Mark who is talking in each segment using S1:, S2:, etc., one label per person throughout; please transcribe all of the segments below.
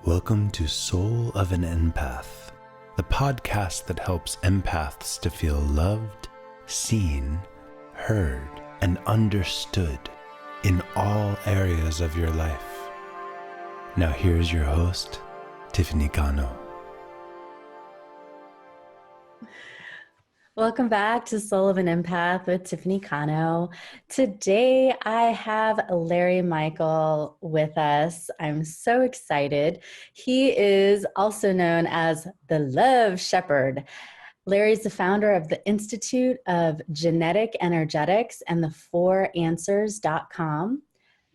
S1: Welcome to Soul of an Empath, the podcast that helps empaths to feel loved, seen, heard, and understood in all areas of your life. Now here's your host, Tiffany Cano.
S2: Welcome back to Soul of an Empath with Tiffany Cano. Today I have Larry Michael with us. I'm so excited. He is also known as the Love Shepherd. Larry is the founder of the Institute of Genetic Energetics and the 4answers.com,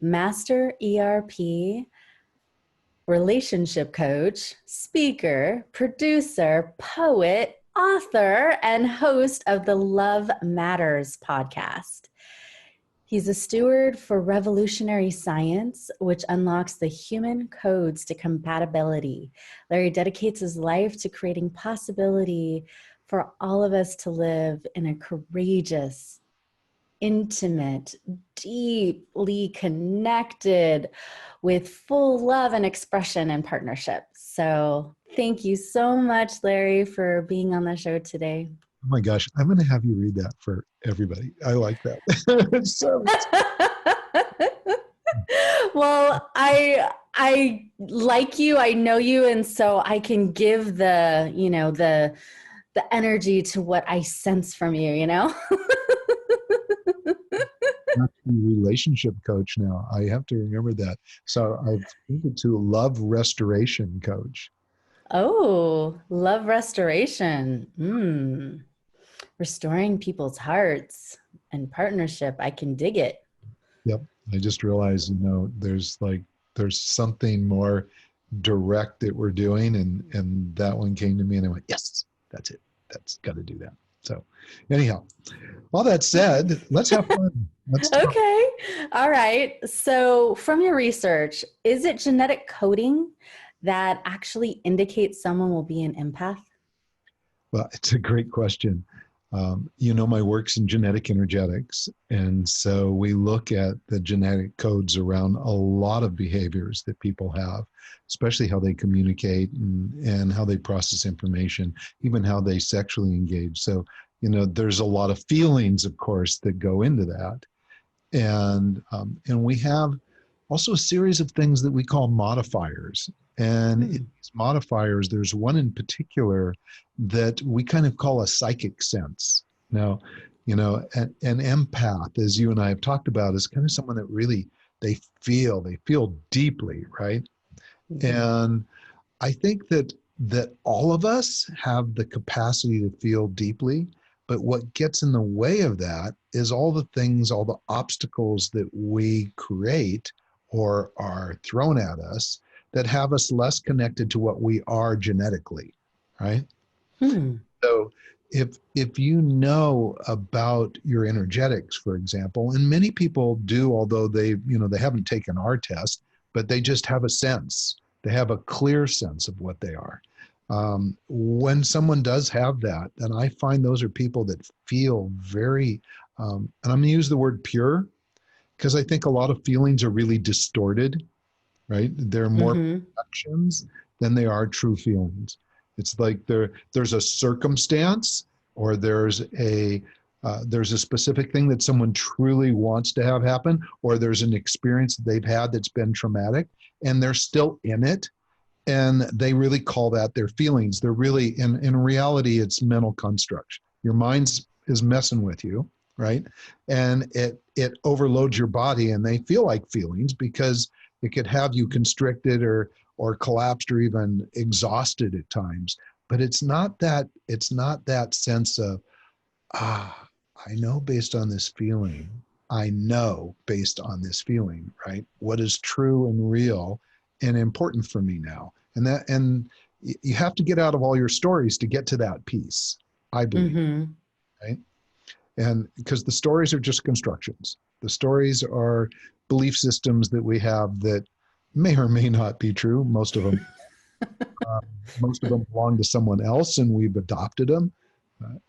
S2: master ERP, relationship coach, speaker, producer, poet, author, and host of the Love Matters podcast. He's a steward for revolutionary science, which unlocks the human codes to compatibility. Larry dedicates his life to creating possibility for all of us to live in a courageous, intimate, deeply connected, with full love and expression and partnership. So thank you so much, Larry, for being on the show today.
S3: Oh my gosh, I'm going to have you read that for everybody. I like that.
S2: Well, I like you, I know you, and so I can give the energy to what I sense from you,
S3: I'm a relationship coach now. I have to remember that. So I've moved to love restoration coach.
S2: Oh, love restoration. Restoring people's hearts and partnership. I can dig it.
S3: Yep. I just realized, there's something more direct that we're doing. And that one came to me and I went, yes, that's it. That's got to do that. So anyhow, all that said, let's have fun. Let's talk.
S2: Okay. All right. So from your research, is it genetic coding that actually indicates someone will be an empath?
S3: Well, it's a great question. My work's in genetic energetics. And so we look at the genetic codes around a lot of behaviors that people have, especially how they communicate and how they process information, even how they sexually engage. So, there's a lot of feelings, of course, that go into that. And we have also a series of things that we call modifiers. And in these modifiers, there's one in particular that we kind of call a psychic sense. Now, an empath, as you and I have talked about, is kind of someone that really, they feel deeply, right? Mm-hmm. And I think that all of us have the capacity to feel deeply, but what gets in the way of that is all the things, all the obstacles that we create or are thrown at us that have us less connected to what we are genetically, right? So if you know about your energetics, for example, and many people do, although they haven't taken our test, but they just have a sense. They have a clear sense of what they are. When someone does have that, then I find those are people that feel very, and I'm going to use the word pure, because I think a lot of feelings are really distorted, right? They're more projections than they are true feelings. It's like there's a circumstance, or there's a specific thing that someone truly wants to have happen, or there's an experience that they've had that's been traumatic, and they're still in it. And they really call that their feelings. They're really, in reality, it's mental construct. Your mind is messing with you, right? And it overloads your body, and they feel like feelings because it could have you constricted or collapsed or even exhausted at times. But it's not that sense of, I know based on this feeling. I know based on this feeling, right? What is true and real and important for me now. And you have to get out of all your stories to get to that piece, I believe, right? And because the stories are just constructions. The stories are belief systems that we have that may or may not be true. Most of them, belong to someone else, and we've adopted them.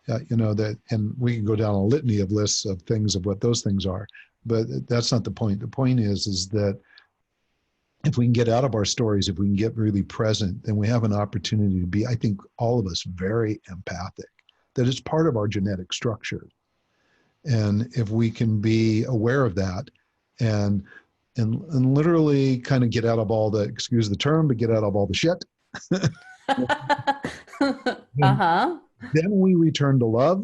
S3: And we can go down a litany of lists of things of what those things are, but that's not the point. The point is that if we can get out of our stories, if we can get really present, then we have an opportunity to be, I think, all of us very empathic. That is part of our genetic structure. And if we can be aware of that and literally kind of get out of all the, excuse the term, but get out of all the shit,
S2: Uh-huh.
S3: then we return to love,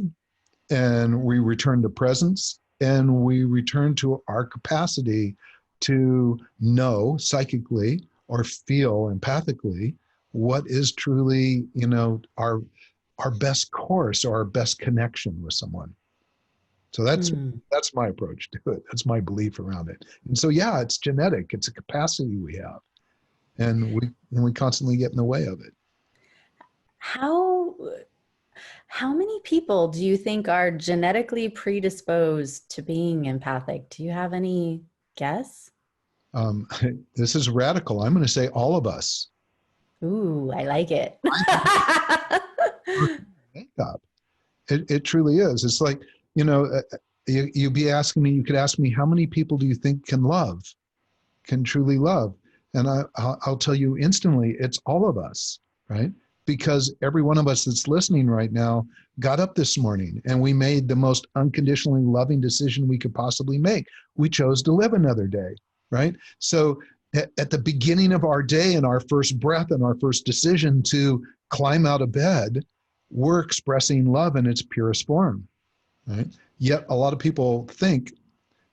S3: and we return to presence, and we return to our capacity to know psychically or feel empathically what is truly, our best course or our best connection with someone. So that's my approach to it. That's my belief around it. And so, yeah, it's genetic. It's a capacity we have, and we constantly get in the way of it.
S2: How many people do you think are genetically predisposed to being empathic? Do you have any guess?
S3: This is radical. I'm going to say all of us.
S2: Ooh, I like it.
S3: Makeup. It truly is. It's like, you'd be asking me, you could ask me, how many people do you think can truly love? And I'll tell you instantly, it's all of us, right? Because every one of us that's listening right now got up this morning and we made the most unconditionally loving decision we could possibly make. We chose to live another day, right? So at the beginning of our day and our first breath and our first decision to climb out of bed, we're expressing love in its purest form, right? Yet a lot of people think,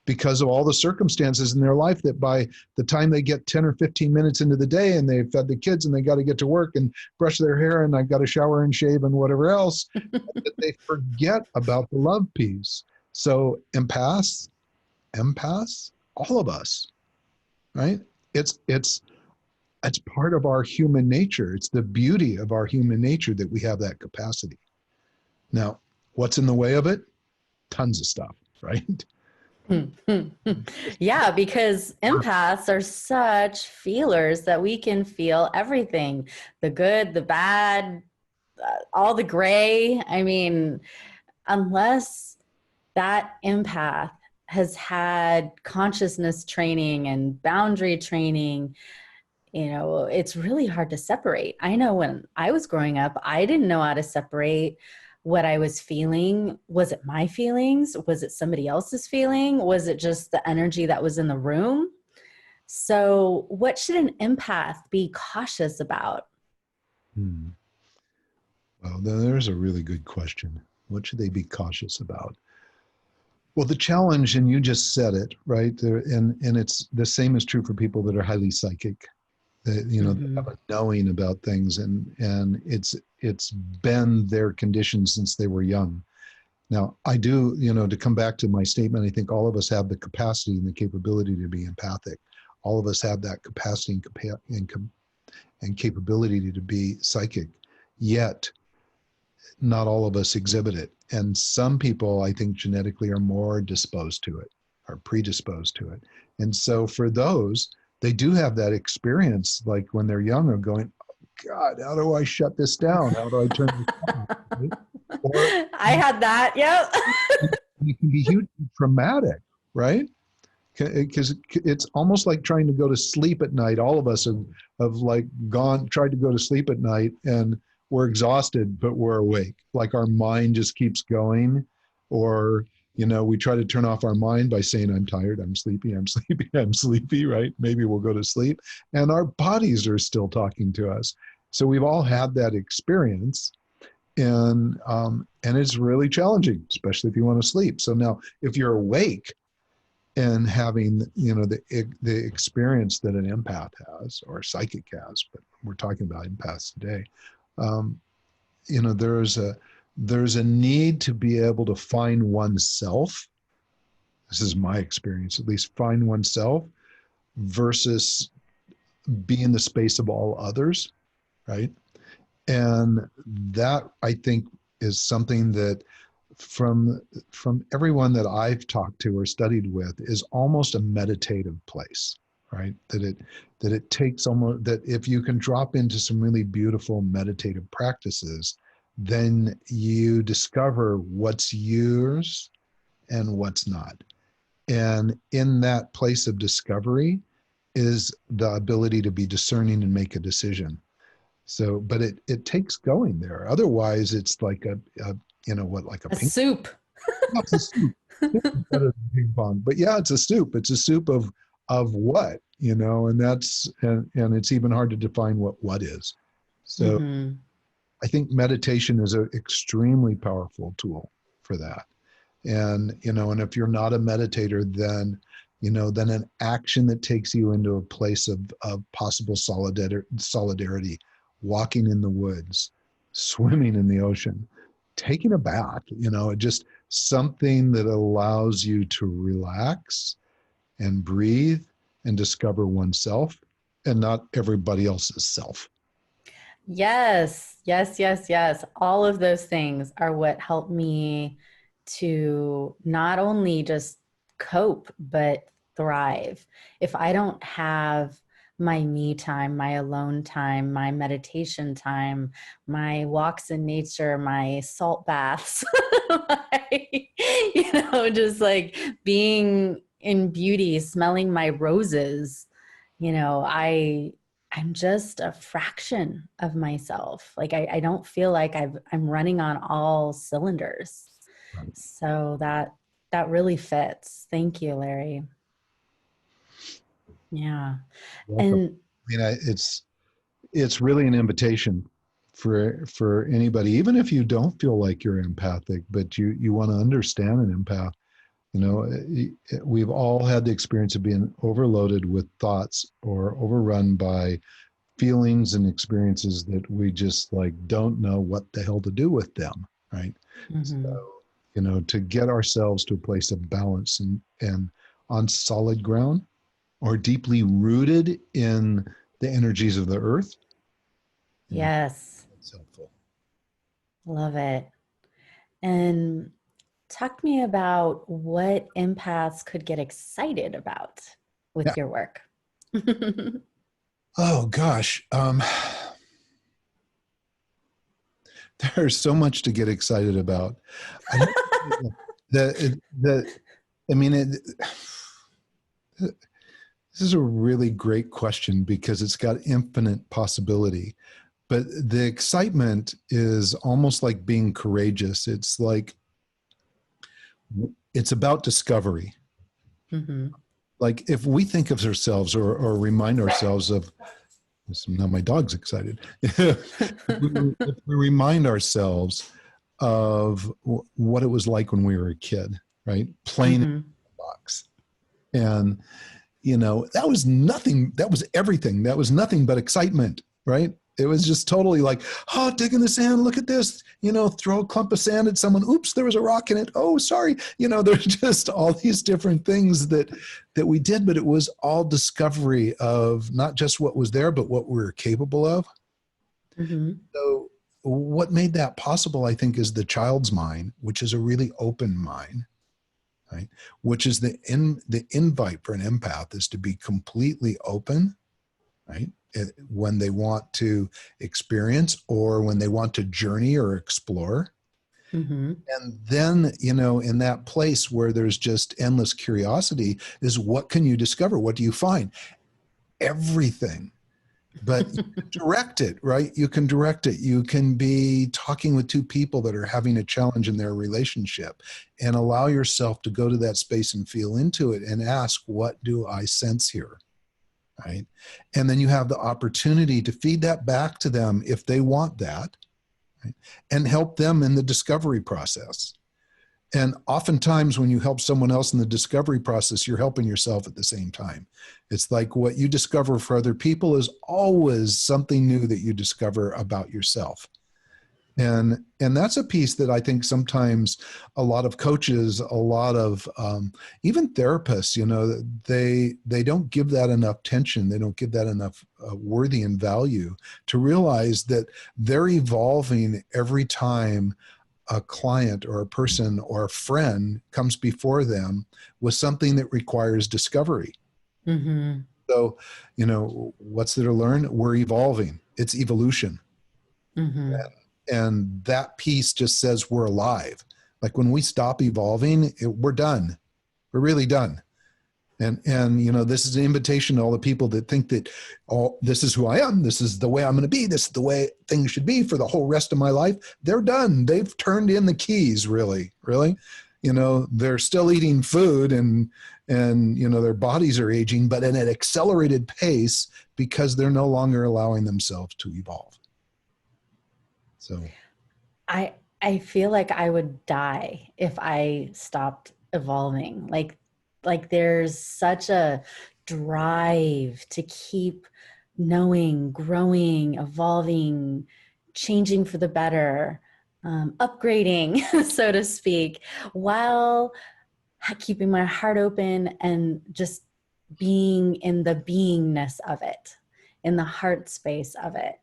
S3: because of all the circumstances in their life, that by the time they get 10 or 15 minutes into the day and they've fed the kids and they got to get to work and brush their hair and I've got to shower and shave and whatever else, that they forget about the love piece. So empaths, all of us, right? It's part of our human nature. It's the beauty of our human nature that we have that capacity. Now, what's in the way of it? Tons of stuff, right?
S2: Yeah, because empaths are such feelers that we can feel everything, the good, the bad, all the gray. I mean, unless that empath has had consciousness training and boundary training, it's really hard to separate. I know when I was growing up, I didn't know how to separate what I was feeling. Was it my feelings? Was it somebody else's feeling? Was it just the energy that was in the room? So what should an empath be cautious about?
S3: Well, there's a really good question. What should they be cautious about? Well, the challenge, and you just said it, right? And it's the same is true for people that are highly psychic. They have a knowing about things, and it's been their condition since they were young. Now, I do, to come back to my statement, I think all of us have the capacity and the capability to be empathic. All of us have that capacity and capability to be psychic, yet not all of us exhibit it. And some people, I think, genetically are more disposed to it, are predisposed to it. And so for those, they do have that experience, like when they're young, of going, God, how do I shut this down? How do I turn this off? Right? Or
S2: I had that. Yep.
S3: it can be hugely traumatic, right? Because it's almost like trying to go to sleep at night. All of us have like tried to go to sleep at night, and we're exhausted, but we're awake. Like our mind just keeps going, or we try to turn off our mind by saying, I'm tired, I'm sleepy, I'm sleepy, I'm sleepy, right? Maybe we'll go to sleep. And our bodies are still talking to us. So we've all had that experience. And it's really challenging, especially if you want to sleep. So now if you're awake and having, the experience that an empath has or a psychic has, but we're talking about empaths today, there's a need to be able to find oneself. This is my experience, at least, find oneself versus be in the space of all others, right? And that, I think, is something that from everyone that I've talked to or studied with is almost a meditative place, right? That it takes almost, that if you can drop into some really beautiful meditative practices, then you discover what's yours and what's not. And in that place of discovery, is the ability to be discerning and make a decision. So, but it takes going there. Otherwise, it's like like a
S2: A
S3: ping.
S2: soup.
S3: No, it's a soup. Soup is better than ping pong. But yeah, it's a soup. It's a soup of what, and and it's even hard to define what is. So
S2: Mm-hmm.
S3: I think meditation is an extremely powerful tool for that. And if you're not a meditator, then an action that takes you into a place of possible solidarity, walking in the woods, swimming in the ocean, taking a bath, just something that allows you to relax and breathe and discover oneself and not everybody else's self.
S2: Yes, yes, yes, yes. All of those things are what help me to not only just cope, but thrive. If I don't have my me time, my alone time, my meditation time, my walks in nature, my salt baths, just like being in beauty, smelling my roses, I'm just a fraction of myself. Like I don't feel like I'm running on all cylinders.
S3: Right.
S2: So that really fits. Thank you, Larry. Yeah.
S3: Welcome.
S2: And
S3: I mean, it's really an invitation for anybody, even if you don't feel like you're empathic, but you want to understand an empath. We've all had the experience of being overloaded with thoughts or overrun by feelings and experiences that we just like don't know what the hell to do with them, right?
S2: mm-hmm.
S3: So, to get ourselves to a place of balance and on solid ground or deeply rooted in the energies of the earth,
S2: Yes,
S3: it's helpful.
S2: love it. And talk to me about what empaths could get excited about
S3: Yeah.
S2: with your work.
S3: Oh gosh. There's so much to get excited about. I don't I mean, this is a really great question because it's got infinite possibility. But the excitement is almost like being courageous. It's about discovery.
S2: mm-hmm.
S3: Like if we think of ourselves or remind ourselves of, now my dog's excited. if we remind ourselves of what it was like when we were a kid, right? Playing in
S2: Mm-hmm.
S3: the box. And, that was nothing. That was everything. That was nothing but excitement, right? It was just totally like, oh, dig in the sand. Look at this, throw a clump of sand at someone. Oops, there was a rock in it. Oh, sorry. There's just all these different things that we did, but it was all discovery of not just what was there, but what we were capable of.
S2: Mm-hmm.
S3: So what made that possible, I think, is the child's mind, which is a really open mind, right? Which is the invite for an empath is to be completely open, right? When they want to experience or when they want to journey or explore.
S2: Mm-hmm.
S3: And then, in that place where there's just endless curiosity is what can you discover? What do you find? Everything. But you can direct it, right? You can direct it. You can be talking with two people that are having a challenge in their relationship and allow yourself to go to that space and feel into it and ask, what do I sense here? Right? And then you have the opportunity to feed that back to them if they want that, right? And help them in the discovery process. And oftentimes when you help someone else in the discovery process, you're helping yourself at the same time. It's like what you discover for other people is always something new that you discover about yourself. And that's a piece that I think sometimes a lot of coaches, a lot of even therapists, they don't give that enough attention. They don't give that enough worthy and value to realize that they're evolving every time a client or a person or a friend comes before them with something that requires discovery.
S2: Mm-hmm.
S3: So, what's there to learn? We're evolving. It's evolution.
S2: Mm-hmm.
S3: And that piece just says we're alive. Like when we stop evolving, we're done. We're really done. And this is an invitation to all the people that think that, this is who I am, this is the way I'm going to be, this is the way things should be for the whole rest of my life. They're done. They've turned in the keys, really. They're still eating food and their bodies are aging, but at an accelerated pace because they're no longer allowing themselves to evolve. So
S2: I feel like I would die if I stopped evolving. Like there's such a drive to keep knowing, growing, evolving, changing for the better, upgrading, so to speak, while keeping my heart open and just being in the beingness of it, in the heart space of it.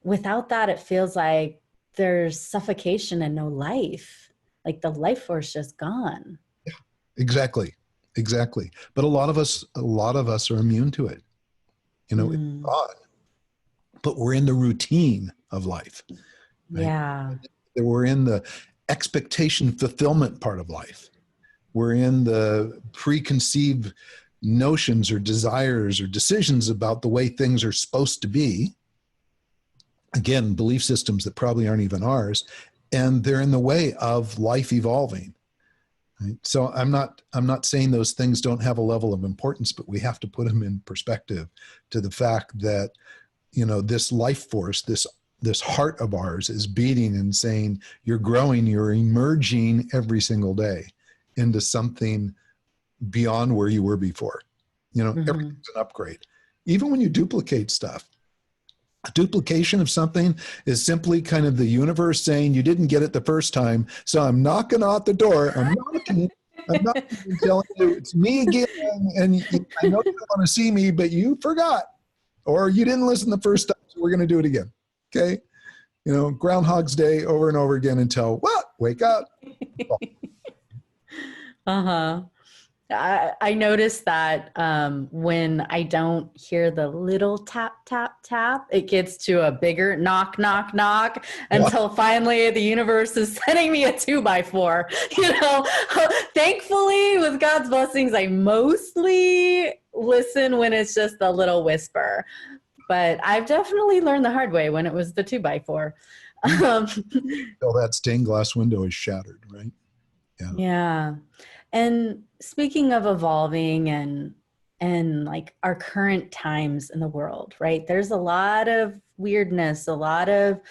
S2: Without that, it feels like there's suffocation and no life. Like the life force just gone.
S3: Yeah, exactly. But a lot of us are immune to it. It's odd, but we're in the routine of life. Right?
S2: Yeah.
S3: We're in the expectation fulfillment part of life. We're in the preconceived notions or desires or decisions about the way things are supposed to be. Again, belief systems that probably aren't even ours, and they're in the way of life evolving. Right? So I'm not saying those things don't have a level of importance, but we have to put them in perspective to the fact that, this life force, this heart of ours is beating and saying, you're growing, you're emerging every single day into something beyond where you were before. Everything's an upgrade. Even when you duplicate stuff, a duplication of something is simply kind of the universe saying you didn't get it the first time. So I'm knocking out the door. I'm knocking and telling you it's me again. And I know you don't want to see me, but you forgot, or you didn't listen the first time. So we're going to do it again. Okay. Groundhog's Day over and over again until what? Wake up.
S2: Uh-huh. I noticed that when I don't hear the little tap, tap, tap, it gets to a bigger knock, knock, knock, until finally the universe is sending me a 2x4. Thankfully, with God's blessings, I mostly listen when it's just a little whisper. But I've definitely learned the hard way when it was the 2x4.
S3: That stained glass window is shattered, right?
S2: Yeah. And speaking of evolving and like our current times in the world, right? There's a lot of weirdness, a lot of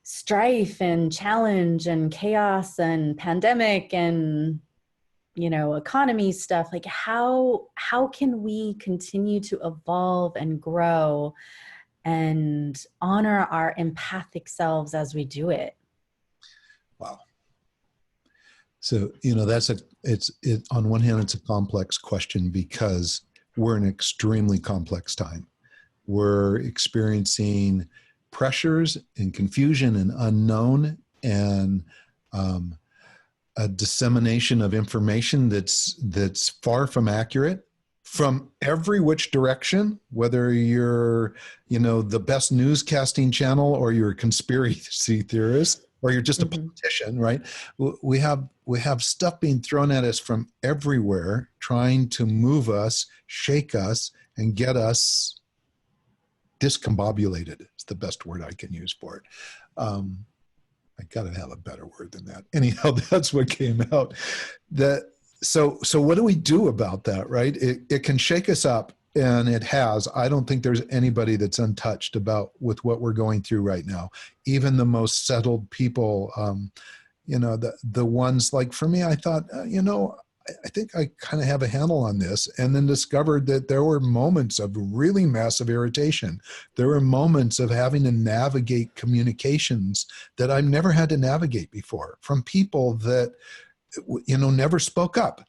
S2: strife and challenge and chaos and pandemic and, economy stuff. Like how can we continue to evolve and grow and honor our empathic selves as we do it?
S3: Wow. So, on one hand, it's a complex question because we're in an extremely complex time. We're experiencing pressures and confusion and unknown and a dissemination of information that's far from accurate from every which direction, whether you're, the best newscasting channel or you're a conspiracy theorist or you're just a politician, right? We have stuff being thrown at us from everywhere, trying to move us, shake us, and get us discombobulated. It's the best word I can use for it. I got to have a better word than that. Anyhow, that's what came out. So what do we do about that, right? It can shake us up, and it has. I don't think there's anybody that's untouched with what we're going through right now. Even the most settled people, the ones like for me, I thought, I think I kind of have a handle on this, and then discovered that there were moments of really massive irritation. There were moments of having to navigate communications that I've never had to navigate before from people that, never spoke up,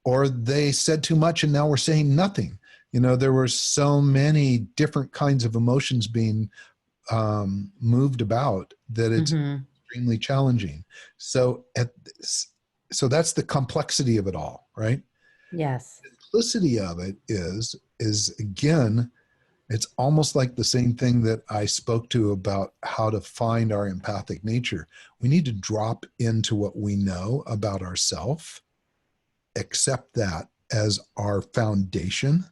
S3: or they said too much and now we're saying nothing. There were so many different kinds of emotions being moved about that it's extremely challenging. So that's the complexity of it all, right?
S2: Yes.
S3: The simplicity of it is again, it's almost like the same thing that I spoke to about how to find our empathic nature. We need to drop into what we know about ourselves, accept that, as our foundation,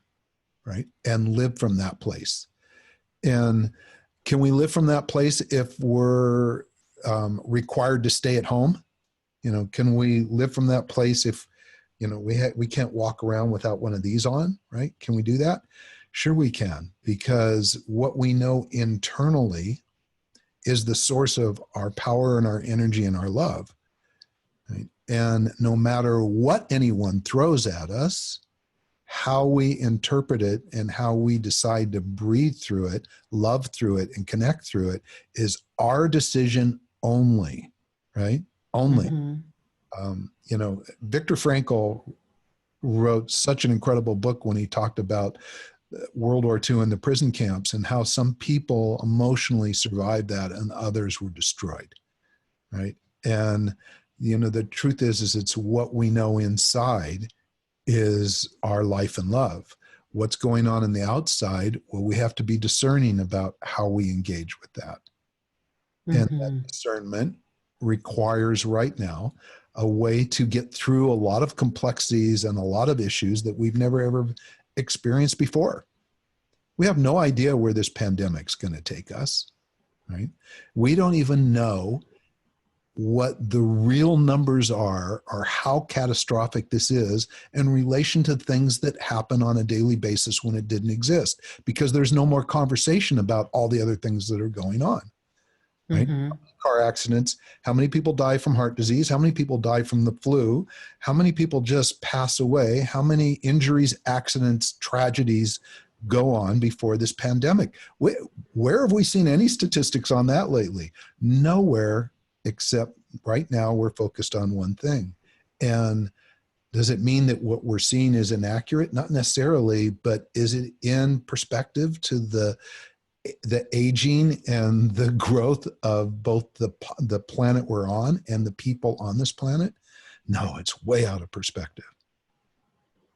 S3: right? And live from that place. And can we live from that place if we're required to stay at home? Can we live from that place if, we can't walk around without one of these on, right? Can we do that? Sure we can, because what we know internally is the source of our power and our energy and our love. Right? And no matter what anyone throws at us, how we interpret it and how we decide to breathe through it, love through it, and connect through it is our decision only, right? Only. Viktor Frankl wrote such an incredible book when he talked about World War II and the prison camps and how some people emotionally survived that and others were destroyed, right? And, the truth is it's what we know inside is our life and love. What's going on in the outside? Well, we have to be discerning about how we engage with that. And that discernment requires right now a way to get through a lot of complexities and a lot of issues that we've never ever experienced before. We have no idea where this pandemic's going to take us, right? We don't even know what the real numbers are or how catastrophic this is in relation to things that happen on a daily basis when it didn't exist, because there's no more conversation about all the other things that are going on, right? Car accidents, how many people die from heart disease, how many people die from the flu, how many people just pass away, how many injuries, accidents, tragedies go on before this pandemic. Where have we seen any statistics on that lately? Nowhere, except right now we're focused on one thing. And does it mean that what we're seeing is inaccurate? Not necessarily, but is it in perspective to the aging and the growth of both the planet we're on and the people on this planet? No, it's way out of perspective.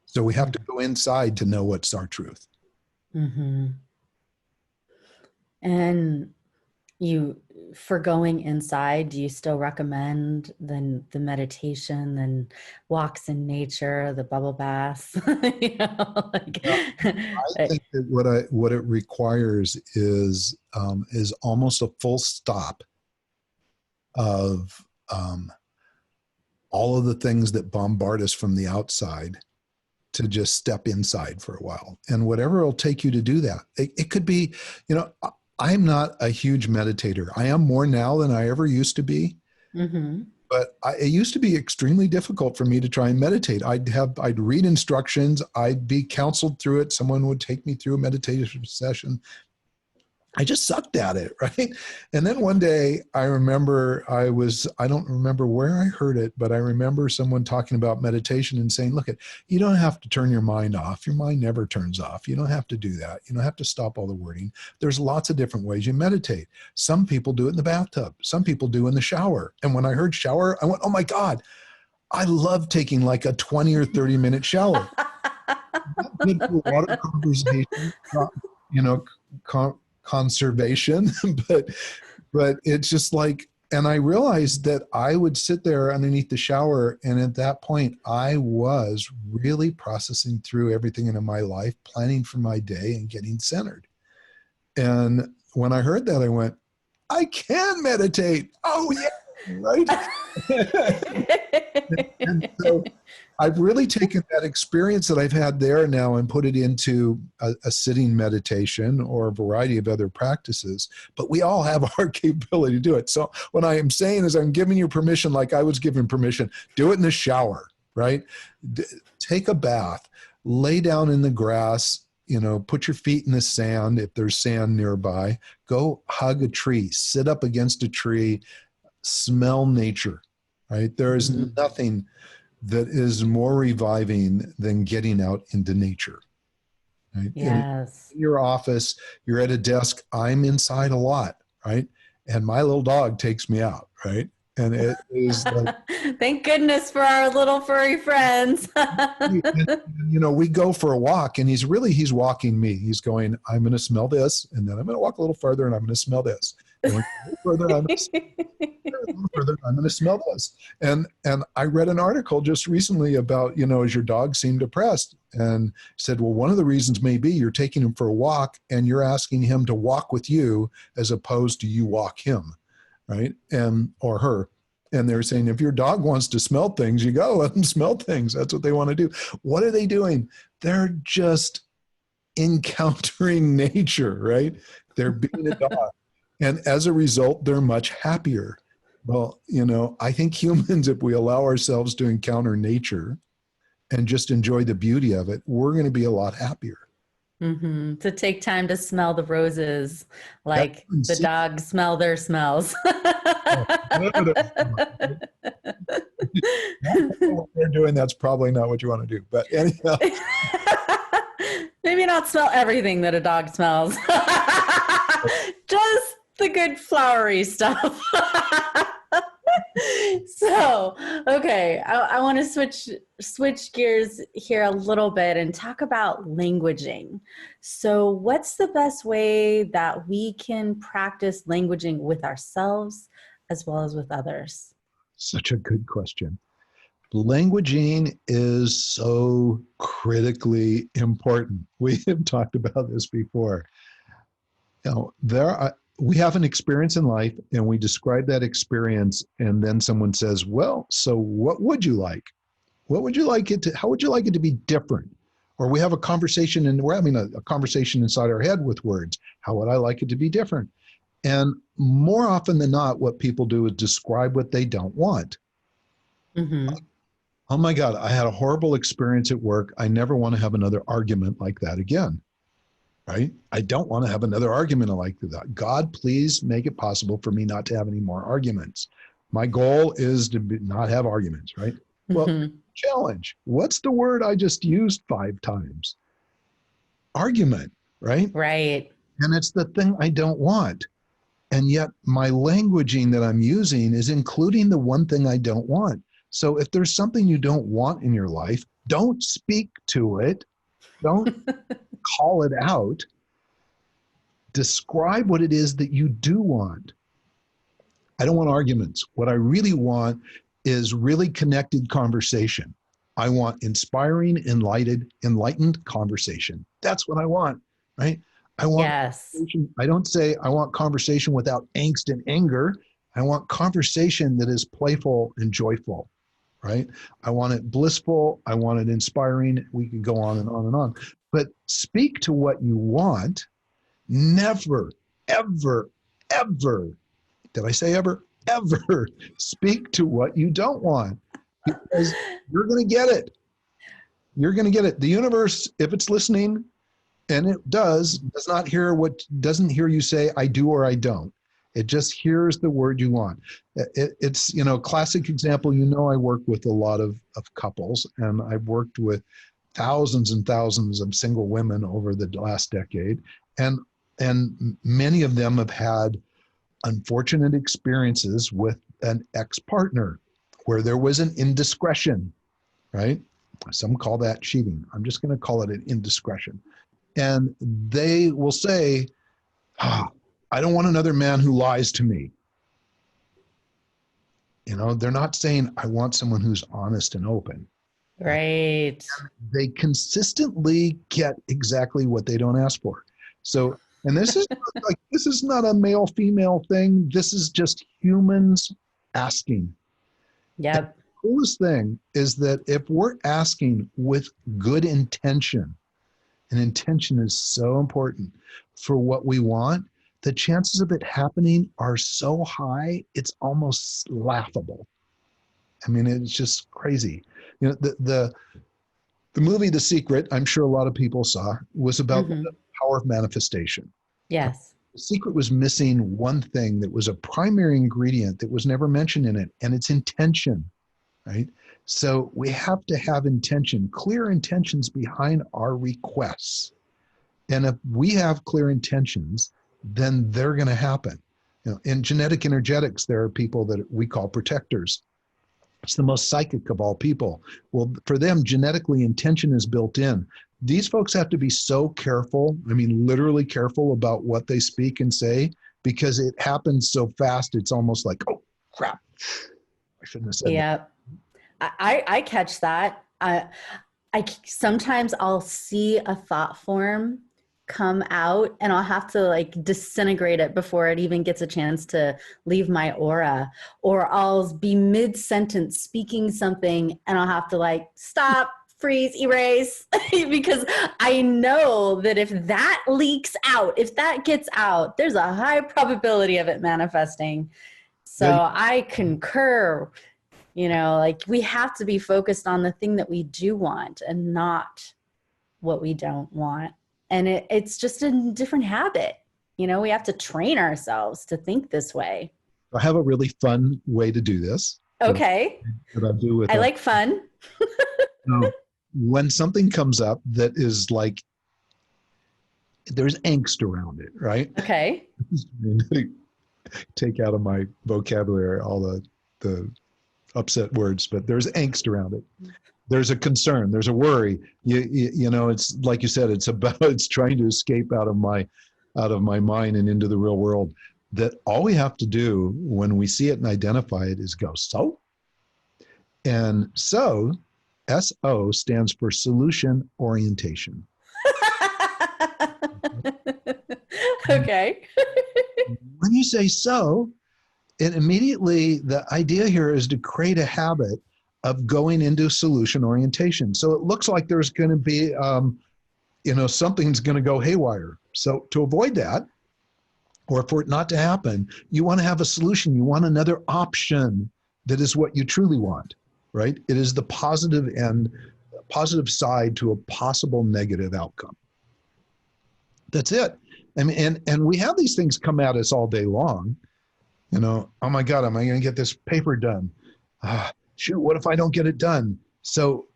S3: So we have to go inside to know what's our truth.
S2: And for going inside, do you still recommend the meditation and walks in nature, the bubble baths?
S3: I think that what it requires is almost a full stop of all of the things that bombard us from the outside, to just step inside for a while. And whatever it'll take you to do that. It could be, I'm not a huge meditator. I am more now than I ever used to be. But it used to be extremely difficult for me to try and meditate. I'd read instructions. I'd be counseled through it. Someone would take me through a meditation session. I just sucked at it, right? And then one day I remember I don't remember where I heard it, but I remember someone talking about meditation and saying, look, you don't have to turn your mind off. Your mind never turns off. You don't have to do that. You don't have to stop all the wording. There's lots of different ways you meditate. Some people do it in the bathtub. Some people do in the shower. And when I heard shower, I went, oh my God, I love taking like a 20 or 30 minute shower. Good for water conversation, conservation, but it's just like, and I realized that I would sit there underneath the shower, and at that point I was really processing through everything in my life, planning for my day and getting centered. And when I heard that, I went, I can meditate. Oh yeah, right. and so I've really taken that experience that I've had there now and put it into a sitting meditation or a variety of other practices. But we all have our capability to do it. So what I am saying is I'm giving you permission, like I was given permission. Do it in the shower, right? Take a bath, lay down in the grass, put your feet in the sand if there's sand nearby. Go hug a tree, sit up against a tree, smell nature, right? There is nothing that is more reviving than getting out into nature. Right?
S2: Yes.
S3: In your office, you're at a desk. I'm inside a lot, right? And my little dog takes me out, right? And it is like,
S2: thank goodness for our little furry friends.
S3: we go for a walk, and he's walking me. He's going, I'm going to smell this, and then I'm going to walk a little further, and I'm going to smell this. And a little further, I'm going to smell further, I'm going to smell this. And I read an article just recently about, as your dog seemed depressed, and said, well, one of the reasons may be you're taking him for a walk and you're asking him to walk with you as opposed to you walk him, right? Or her. And they're saying, if your dog wants to smell things, you go let them smell things. That's what they want to do. What are they doing? They're just encountering nature, right? They're being a dog. And as a result, they're much happier. Well, I think humans, if we allow ourselves to encounter nature and just enjoy the beauty of it, we're going to be a lot happier.
S2: Mm-hmm. To take time to smell the roses, like the dogs smell their smells.
S3: What they're doing, that's probably not what you want to do. But anyhow.
S2: Maybe not smell everything that a dog smells. Just the good flowery stuff. So, okay, I want to switch gears here a little bit and talk about languaging. So what's the best way that we can practice languaging with ourselves as well as with others?
S3: Such a good question. Languaging is so critically important. We have talked about this before. We have an experience in life and we describe that experience, and then someone says, well, so what would you like? How would you like it to be different? Or we have a conversation and we're having a conversation inside our head with words. How would I like it to be different? And more often than not, what people do is describe what they don't want.
S2: Mm-hmm.
S3: Oh my God, I had a horrible experience at work. I never want to have another argument like that again. Right? I don't want to have another argument like that. God, please make it possible for me not to have any more arguments. My goal is to not have arguments, right? Mm-hmm. Well, challenge. What's the word I just used 5 times? Argument, right?
S2: Right.
S3: And it's the thing I don't want. And yet my languaging that I'm using is including the one thing I don't want. So if there's something you don't want in your life, don't speak to it. Don't call it out. Describe what it is that you do want. I don't want arguments. What I really want is really connected conversation. I want inspiring, enlightened conversation. That's what I want, right? I want conversation. I don't say I want conversation without angst and anger. I want conversation that is playful and joyful, right? I want it blissful. I want it inspiring. We can go on and on and on. But speak to what you want. Never, ever, ever, did I say ever? Ever speak to what you don't want, because you're going to get it. You're going to get it. The universe, if it's listening, and it doesn't hear you say, I do or I don't. It just hears the word you want. It's, classic example, I work with a lot of couples, and I've worked with thousands and thousands of single women over the last decade. And many of them have had unfortunate experiences with an ex-partner where there was an indiscretion, right? Some call that cheating. I'm just going to call it an indiscretion. And they will say, I don't want another man who lies to me. They're not saying, I want someone who's honest and open.
S2: Right.
S3: They consistently get exactly what they don't ask for. So, and this is not a male-female thing. This is just humans asking.
S2: Yep.
S3: The coolest thing is that if we're asking with good intention, and intention is so important for what we want, the chances of it happening are so high, it's almost laughable. I mean, it's just crazy. The movie The Secret, I'm sure a lot of people saw, was about the power of manifestation.
S2: Yes.
S3: The Secret was missing one thing that was a primary ingredient that was never mentioned in it, and it's intention, right? So we have to have intention, clear intentions behind our requests. And if we have clear intentions, then they're going to happen. In genetic energetics, there are people that we call protectors. It's the most psychic of all people. Well, for them, genetically, intention is built in. These folks have to be so careful, literally careful about what they speak and say, because it happens so fast, it's almost like, oh, crap, I shouldn't have said that.
S2: Yeah. I catch that. Sometimes I'll see a thought form come out and I'll have to like disintegrate it before it even gets a chance to leave my aura. Or I'll be mid-sentence speaking something and I'll have to like stop, freeze, erase, because I know that if that leaks out, if that gets out, there's a high probability of it manifesting. So
S3: Yeah,
S2: I concur. Like we have to be focused on the thing that we do want and not what we don't want. And it's just a different habit. We have to train ourselves to think this way.
S3: I have a really fun way to do this.
S2: Okay.
S3: That I do with
S2: I like fun.
S3: when something comes up that is like, there's angst around it, right?
S2: Okay.
S3: Take out of my vocabulary all the upset words, but there's angst around it. There's a concern, there's a worry. It's like you said, it's trying to escape out of my mind and into the real world. That all we have to do when we see it and identify it is go, so? And so, SO stands for solution orientation.
S2: Okay.
S3: When you say so, and immediately the idea here is to create a habit of going into solution orientation. So it looks like there's going to be, something's going to go haywire. So to avoid that, or for it not to happen, you want to have a solution. You want another option that is what you truly want, right? It is the positive side to a possible negative outcome. That's it. I mean, and we have these things come at us all day long. Oh my God, am I going to get this paper done? Shoot, what if I don't get it done? So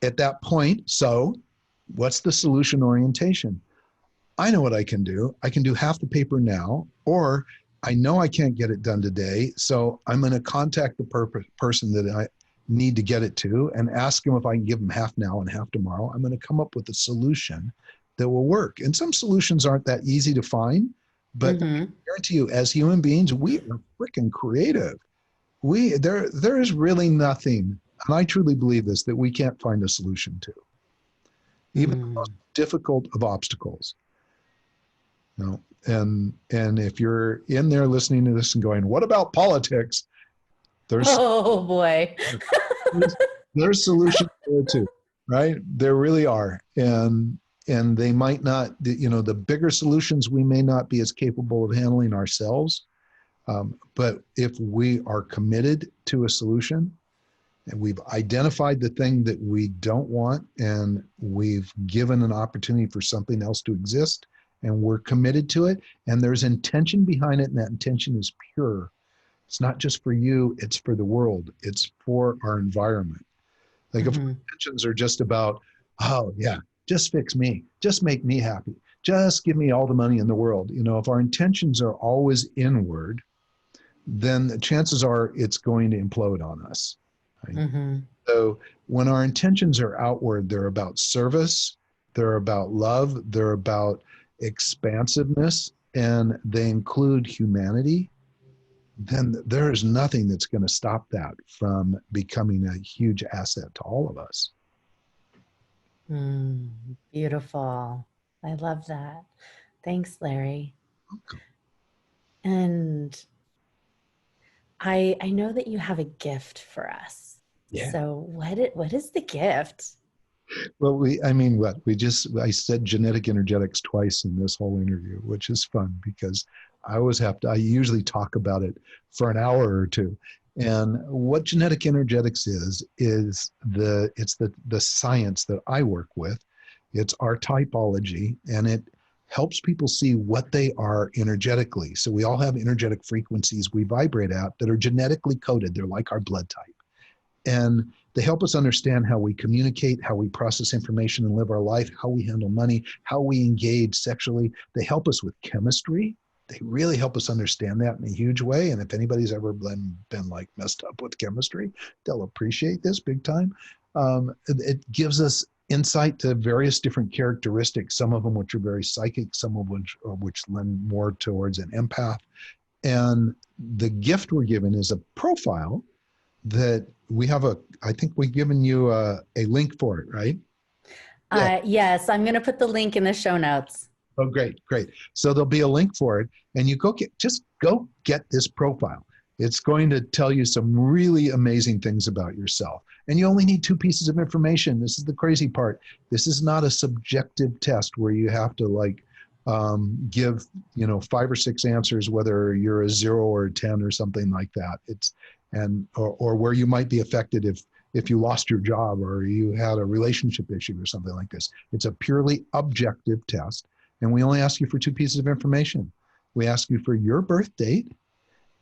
S3: at that point, so what's the solution orientation? I know what I can do. I can do half the paper now, or I know I can't get it done today. So I'm going to contact the person that I need to get it to and ask him if I can give him half now and half tomorrow. I'm going to come up with a solution that will work. And some solutions aren't that easy to find, but I guarantee you, as human beings, we are freaking creative. There is really nothing, and I truly believe this, that we can't find a solution to. Even the most difficult of obstacles. And if you're in there listening to this and going, what about politics?
S2: Oh boy.
S3: there's solutions there too, right? There really are. And they might not, the bigger solutions we may not be as capable of handling ourselves. But if we are committed to a solution and we've identified the thing that we don't want and we've given an opportunity for something else to exist and we're committed to it and there's intention behind it and that intention is pure. It's not just for you, it's for the world. It's for our environment. Like if our intentions are just about, oh yeah, just fix me, just make me happy, just give me all the money in the world. If our intentions are always inward, then the chances are it's going to implode on us. Right? So when our intentions are outward, they're about service, they're about love, they're about expansiveness, and they include humanity, then there is nothing that's going to stop that from becoming a huge asset to all of us.
S2: Beautiful. I love that. Thanks, Larry.
S3: Welcome.
S2: And I know that you have a gift for us.
S3: Yeah.
S2: So what is the gift?
S3: Well, I said genetic energetics twice in this whole interview, which is fun because I usually talk about it for an hour or two. And what genetic energetics is the science that I work with. It's our typology, and it helps people see what they are energetically. So we all have energetic frequencies we vibrate at that are genetically coded. They're like our blood type. And they help us understand how we communicate, how we process information and live our life, how we handle money, how we engage sexually. They help us with chemistry. They really help us understand that in a huge way. And if anybody's ever been like messed up with chemistry, they'll appreciate this big time. It gives us insight to various different characteristics, some of them which are very psychic, some of which lend more towards an empath. And the gift we're given is a profile that we have I think we've given you a link for it, right? Yeah.
S2: Yes, I'm going to put the link in the show notes.
S3: Oh, great, great. So there'll be a link for it, and you just go get this profile. It's going to tell you some really amazing things about yourself. And you only need 2 pieces of information. This is the crazy part. This is not a subjective test where you have to give 5 or 6 answers, whether you're a 0 or a 10 or something like that. Or where you might be affected if you lost your job or you had a relationship issue or something like this. It's a purely objective test. And we only ask you for 2 pieces of information. We ask you for your birth date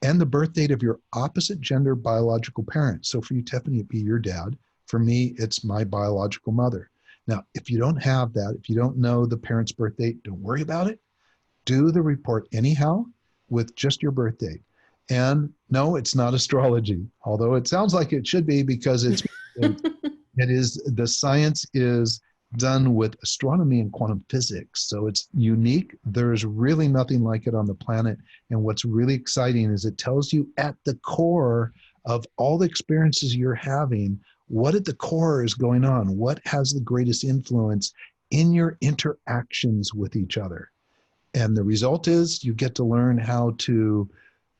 S3: and the birth date of your opposite gender biological parent. So for you, Tiffany, it'd be your dad. For me, it's my biological mother. Now, if you don't have that, if you don't know the parent's birth date, don't worry about it. Do the report anyhow with just your birth date. And no, it's not astrology, although it sounds like it should be, because it is, the science is done with astronomy and quantum physics. So it's unique. There's really nothing like it on the planet. And what's really exciting is it tells you at the core of all the experiences you're having, what at the core is going on, what has the greatest influence in your interactions with each other. And the result is you get to learn how to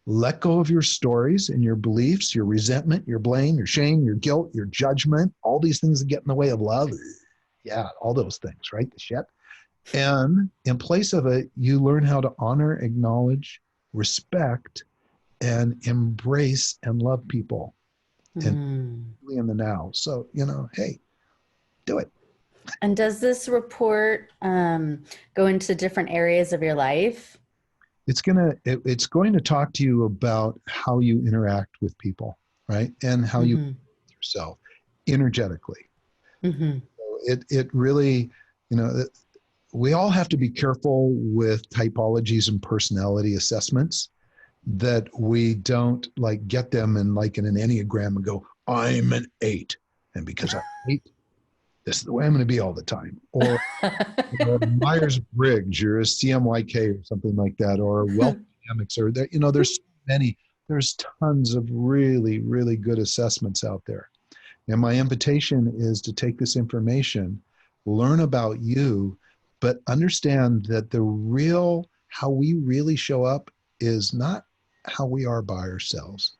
S3: let go of your stories and your beliefs, your resentment, your blame, your shame, your guilt, your judgment, all these things that get in the way of love. Yeah, all those things, right? The shit. And in place of it, you learn how to honor, acknowledge, respect, and embrace and love people. And in the now. So, hey, do it.
S2: And does this report go into different areas of your life?
S3: It's going to talk to you about how you interact with people, right? And how you yourself energetically. So it really, we all have to be careful with typologies and personality assessments, that we don't get them in an Enneagram and go, I'm an 8. And because I'm 8, this is the way I'm going to be all the time. Or Myers-Briggs, you're a CMYK or something like that, or wealth dynamics, or there's so many, there's tons of really, really good assessments out there. And my invitation is to take this information, learn about you, but understand that how we really show up is not how we are by ourselves.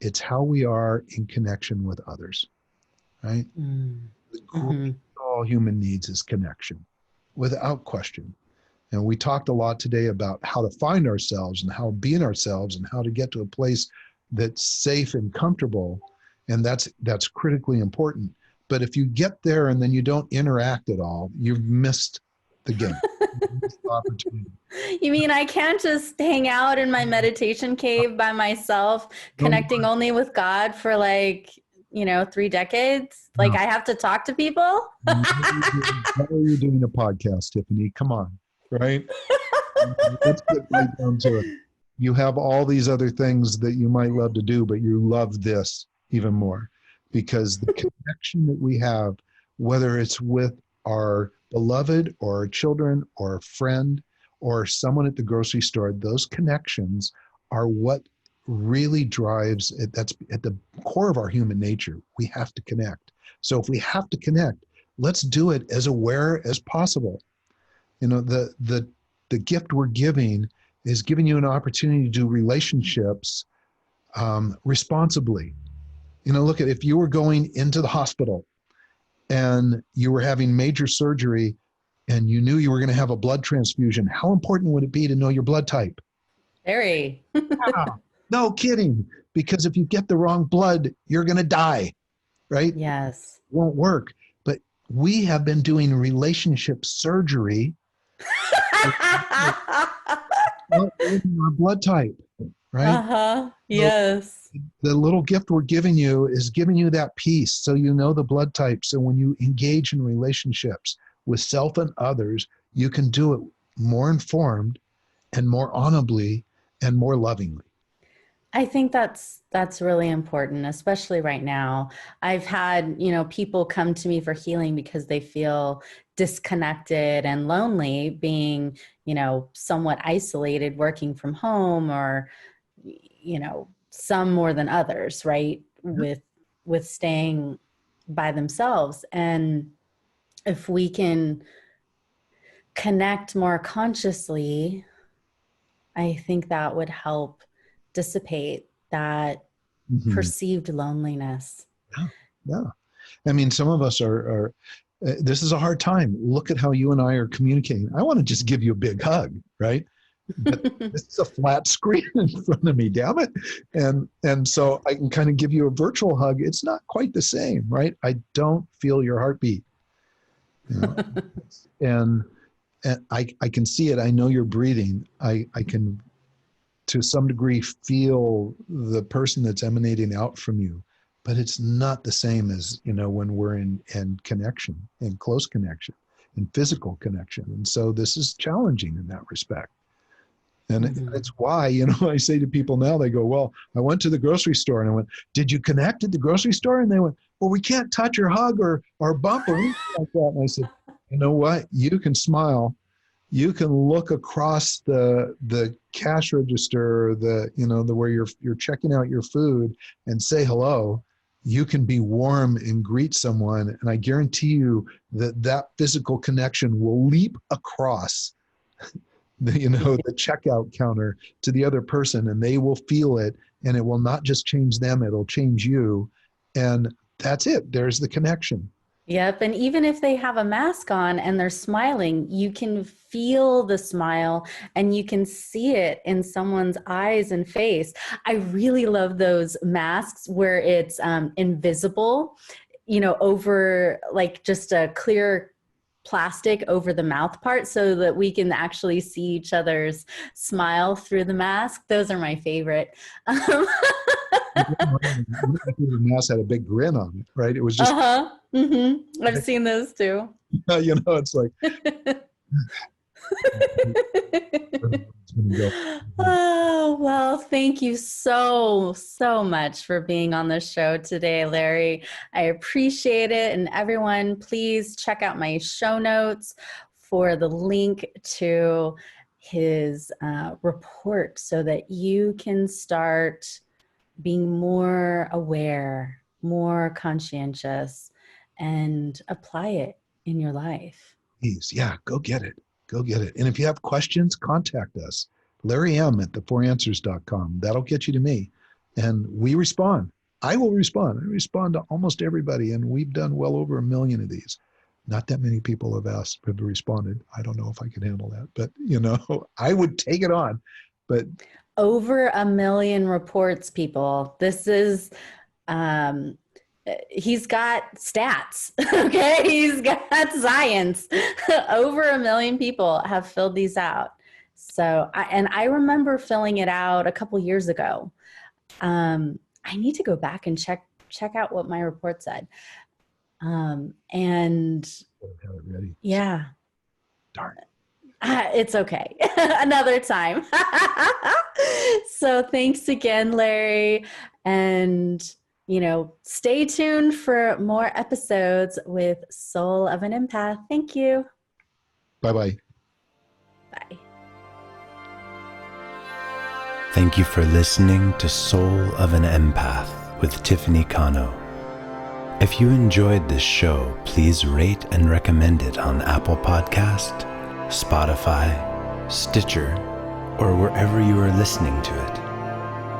S3: It's how we are in connection with others, right? The greatest of all human needs is connection, without question. And we talked a lot today about how to find ourselves and how being ourselves and how to get to a place that's safe and comfortable. And that's critically important. But if you get there and then you don't interact at all, you've missed the game. You've missed the opportunity.
S2: You mean I can't just hang out in my meditation cave by myself, connecting only with God for 3 decades? I have to talk to people?
S3: Why are you doing a podcast, Tiffany? Come on, right? Let's get right down to it. You have all these other things that you might love to do, but you love this even more, because the connection that we have, whether it's with our beloved or our children or a friend or someone at the grocery store, those connections are what really drives it. That's at the core of our human nature. We have to connect. So if we have to connect, let's do it as aware as possible. The gift we're giving is giving you an opportunity to do relationships responsibly. Look at, if you were going into the hospital and you were having major surgery and you knew you were going to have a blood transfusion, how important would it be to know your blood type?
S2: Very.
S3: No kidding. Because if you get the wrong blood, you're going to die, right?
S2: Yes.
S3: It won't work. But we have been doing relationship surgery our blood type, right?
S2: Yes.
S3: So the little gift we're giving you is giving you that peace, so you know the blood type. So when you engage in relationships with self and others, you can do it more informed and more honorably and more lovingly.
S2: I think that's really important, especially right now. I've had, people come to me for healing because they feel disconnected and lonely, being, somewhat isolated, working from home, or, some more than others, right? With staying by themselves. And if we can connect more consciously, I think that would help dissipate that
S3: Mhm.
S2: perceived loneliness.
S3: Yeah. Yeah. I mean, some of us this is a hard time. Look at how you and I are communicating. I want to just give you a big hug, right? But this is a flat screen in front of me, damn it. And so I can kind of give you a virtual hug. It's not quite the same, right? I don't feel your heartbeat, you know. And I can see it. I know you're breathing. I can, to some degree, feel the person that's emanating out from you, but it's not the same as, when we're in connection, in close connection, in physical connection. And so this is challenging in that respect. And it's why, I say to people now, they go, well, I went to the grocery store, and I went, did you connect at the grocery store? And they went, well, we can't touch or hug or bump or anything like that. And I said, you know what? You can smile. You can look across the cash register, the where you're checking out your food, and say hello. You can be warm and greet someone, and I guarantee you that physical connection will leap across the checkout counter to the other person, and they will feel it, and it will not just change them, it'll change you. And that's it. There's the connection.
S2: Yep. And even if they have a mask on and they're smiling, you can feel the smile and you can see it in someone's eyes and face. I really love those masks where it's invisible, over like just a clear plastic over the mouth part so that we can actually see each other's smile through the mask. Those are my favorite.
S3: The mask had a big grin on it, right? It was just,
S2: Uh-huh. Mm-hmm. I've seen those too.
S3: it's like,
S2: Oh, well, thank you so much for being on the show today, Larry. I appreciate it. And everyone, please check out my show notes for the link to his report so that you can start being more aware, more conscientious, and apply it in your life.
S3: Please, yeah, go get it. Go get it. And if you have questions, contact us. Larry M at the4answers.com. That'll get you to me. And we respond. I will respond. I respond to almost everybody. And we've done well over 1 million of these. Not that many people have responded. I don't know if I can handle that, but I would take it on. But
S2: over 1 million reports, people. This is, he's got stats, okay? He's got science. Over 1 million people have filled these out. So, I remember filling it out a couple years ago. I need to go back and check out what my report said. And
S3: have it ready.
S2: Yeah.
S3: Darn.
S2: It's okay. Another time. So thanks again, Larry. And, stay tuned for more episodes with Soul of an Empath. Thank you.
S3: Bye-bye.
S2: Bye.
S1: Thank you for listening to Soul of an Empath with Tiffany Cano. If you enjoyed this show, please rate and recommend it on Apple Podcast, Spotify, Stitcher, or wherever you are listening to it.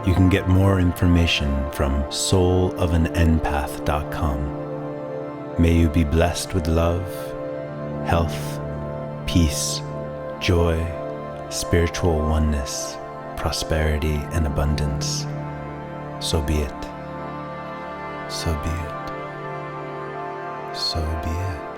S1: You can get more information from soulofanempath.com. May you be blessed with love, health, peace, joy, spiritual oneness, prosperity, and abundance. So be it. So be it. So be it.